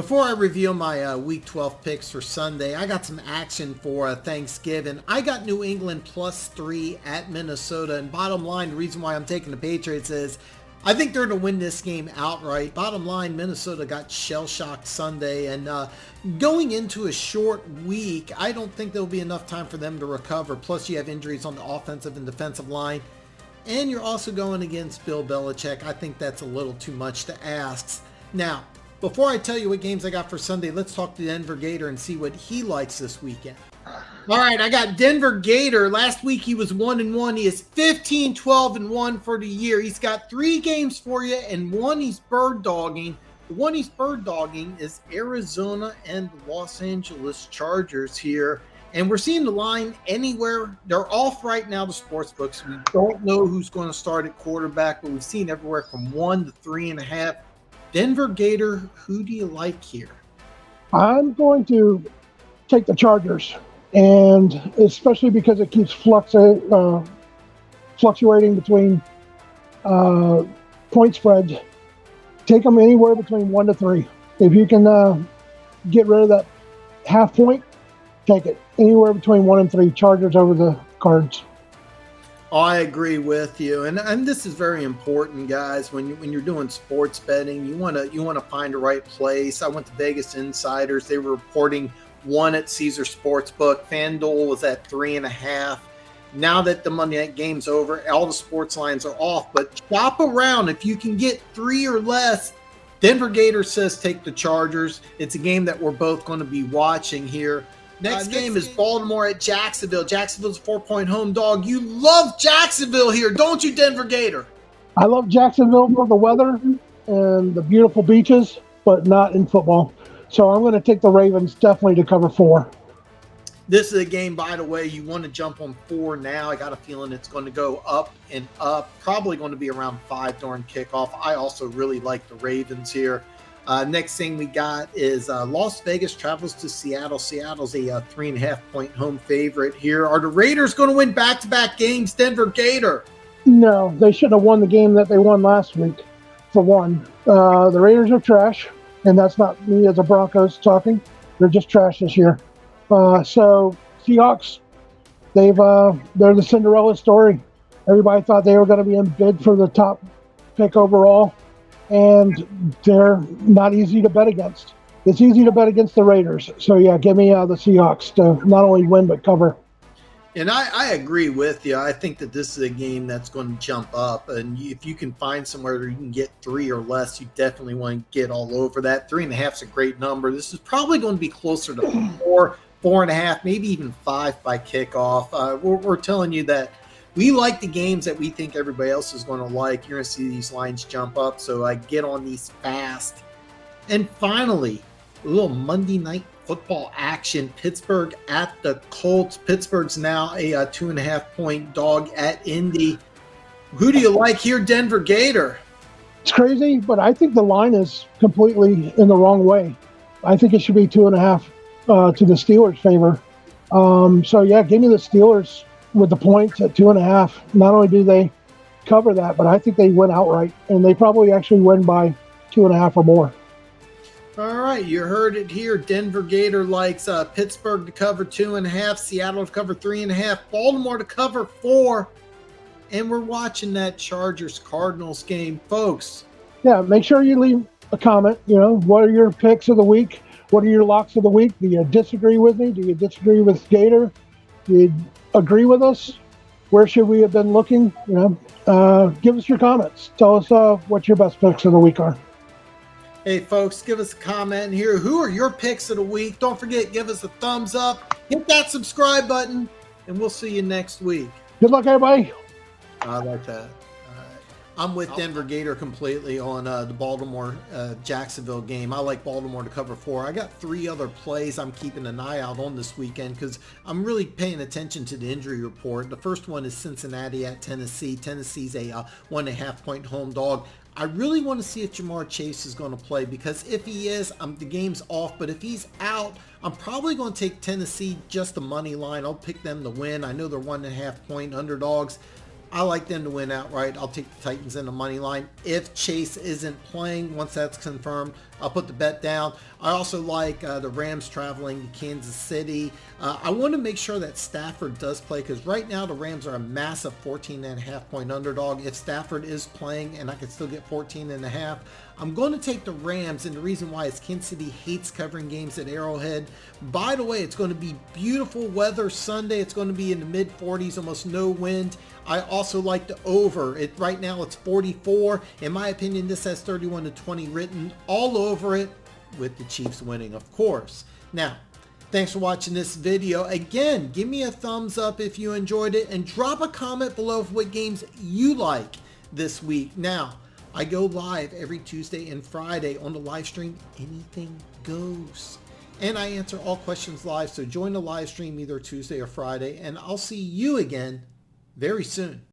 Before I reveal my Week 12 picks for Sunday, I got some action for Thanksgiving. I got New England +3 at Minnesota, and bottom line, the reason why I'm taking the Patriots is I think they're going to win this game outright. Bottom line, Minnesota got shell-shocked Sunday, and going into a short week, I don't think there'll be enough time for them to recover. Plus, you have injuries on the offensive and defensive line, and you're also going against Bill Belichick. I think that's a little too much to ask. Now, before I tell you what games I got for Sunday, let's talk to Denver Gator and see what he likes this weekend. All right, I got Denver Gator. Last week he was 1-1. He is 15-12-1 for the year. He's got 3 games for you, and one he's bird dogging. The one he's bird dogging is Arizona and Los Angeles Chargers here. And we're seeing the line anywhere. They're off right now, the sports books. We don't know who's going to start at quarterback, but we've seen everywhere from 1 to 3.5. Denver Gator, who do you like here? I'm going to take the Chargers, and especially because it keeps fluctuating between point spreads. Take them anywhere between 1 to 3. If you can get rid of that half point, take it. Anywhere between 1 and 3. Chargers over the Cards. I agree with you, and this is very important, guys. When you're doing sports betting, you want to find the right place. I went to Vegas Insiders; they were reporting 1 at Caesar Sportsbook. FanDuel was at 3.5. Now that the Monday night game's over, all the sports lines are off. But shop around if you can get 3 or less. Denver Gator says take the Chargers. It's a game that we're both going to be watching here. Next game is Baltimore at Jacksonville. Jacksonville's a 4-point home dog. You love Jacksonville here, don't you, Denver Gator? I love Jacksonville for the weather and the beautiful beaches, but not in football. So I'm going to take the Ravens definitely to cover 4. This is a game, by the way, you want to jump on 4 now. I got a feeling it's going to go up and up. Probably going to be around 5 during kickoff. I also really like the Ravens here. Next thing we got is Las Vegas travels to Seattle. Seattle's a 3.5-point home favorite here. Are the Raiders going to win back-to-back games, Denver Gator? No, they shouldn't have won the game that they won last week, for one. The Raiders are trash, and that's not me as a Broncos talking. They're just trash this year. So Seahawks, they're the Cinderella story. Everybody thought they were going to be in bid for the top pick overall. And they're not easy to bet against. It's easy to bet against the Raiders. So, yeah, give me the Seahawks to not only win but cover. And I agree with you. I think that this is a game that's going to jump up. And if you can find somewhere where you can get 3 or less, you definitely want to get all over that. 3.5 is a great number. This is probably going to be closer to 4, 4.5, maybe even 5 by kickoff. We're telling you that we like the games that we think everybody else is going to like. You're going to see these lines jump up, so I get on these fast. And finally, a little Monday night football action. Pittsburgh at the Colts. Pittsburgh's now a 2.5-point dog at Indy. Who do you like here, Denver Gator? It's crazy, but I think the line is completely in the wrong way. I think it should be 2.5 to the Steelers' favor. So, yeah, give me the Steelers with the points at 2.5. Not only do they cover that, but I think they win outright, and they probably actually win by 2.5 or more. All right, you heard it here. Denver Gator likes Pittsburgh to cover 2.5, Seattle to cover 3.5, Baltimore to cover 4, and we're watching that Chargers-Cardinals game, folks. Yeah, make sure you leave a comment. What are your picks of the week? What are your locks of the week? Do you disagree with me? Do you disagree with Gator? Do you agree with us? Where should we have been looking? Give us your comments. Tell us what your best picks of the week are. Hey, folks, give us a comment here. Who are your picks of the week? Don't forget, give us a thumbs up. Hit that subscribe button, and we'll see you next week. Good luck, everybody. I like that. I'm with Denver Gator completely on the Baltimore-Jacksonville game. I like Baltimore to cover 4. I got 3 other plays I'm keeping an eye out on this weekend because I'm really paying attention to the injury report. The first one is Cincinnati at Tennessee. Tennessee's a 1.5-point home dog. I really want to see if Jamar Chase is going to play because if he is, the game's off. But if he's out, I'm probably going to take Tennessee just the money line. I'll pick them to win. I know they're 1.5-point underdogs. I like them to win outright. I'll take the Titans in the money line. If Chase isn't playing, once that's confirmed, I'll put the bet down. I also like the Rams traveling to Kansas City. I want to make sure that Stafford does play, because right now the Rams are a massive 14.5 point underdog. If Stafford is playing and I can still get 14.5, I'm going to take the Rams, and the reason why is Kansas City hates covering games at Arrowhead. By the way, it's going to be beautiful weather Sunday. It's going to be in the mid 40s, almost no wind. I also like the over. Right now it's 44. In my opinion, this has 31-20 written all over it, with the Chiefs winning, of course. Now, thanks for watching this video. Again, give me a thumbs up if you enjoyed it, and drop a comment below of what games you like this week. Now, I go live every Tuesday and Friday on the live stream. Anything goes. And I answer all questions live, so join the live stream either Tuesday or Friday, and I'll see you again very soon.